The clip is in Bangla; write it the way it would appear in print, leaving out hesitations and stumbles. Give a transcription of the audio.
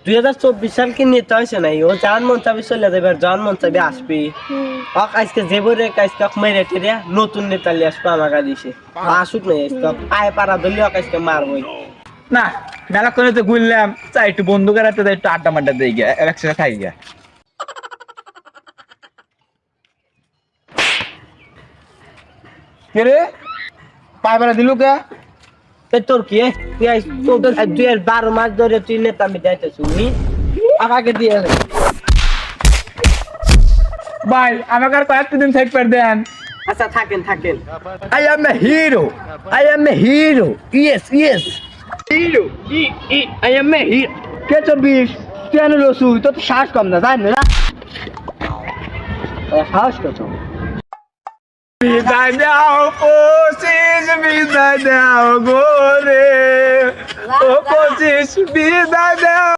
2024 সাল কি নিতে হয়েছে নাই ও জান মন চাবি চলে যাবে আর জান মন চাবি আসবি আজকে যে বলে আজকে মেরে টেরে নতুন নেতা নিয়ে আসবো আমাকে দিছে আসুক নাই আজকে পায়ে পাড়া ধরলে আজকে মারবই না মেলা করে তো ঘুরলাম চাই একটু বন্ধু করাতে একটু আড্ডা মাড্ডা দিয়ে গিয়া একসাথে খাই গিয়া কে রে পায়ে পাড়া দিলু কে তোর কি তুই 12 মাস ধরে তুই নেতা মিটাইতে শুনি আমাকে দিয়ে ভাই আমাকে আর কয়েকটা দিন থাকতে দেন আচ্ছা থাকেন থাকেন I am a hero. I am a hero. Yes, yes. Hero. I am a hero. কে চব্বিশ তুই এনে লসুই তোর তো শ্বাস কম না জানি না সাহস কত বিদায় দাও পঁচিশ বিদায় দাও গোরে ও পঁচিশ বিদায় দাও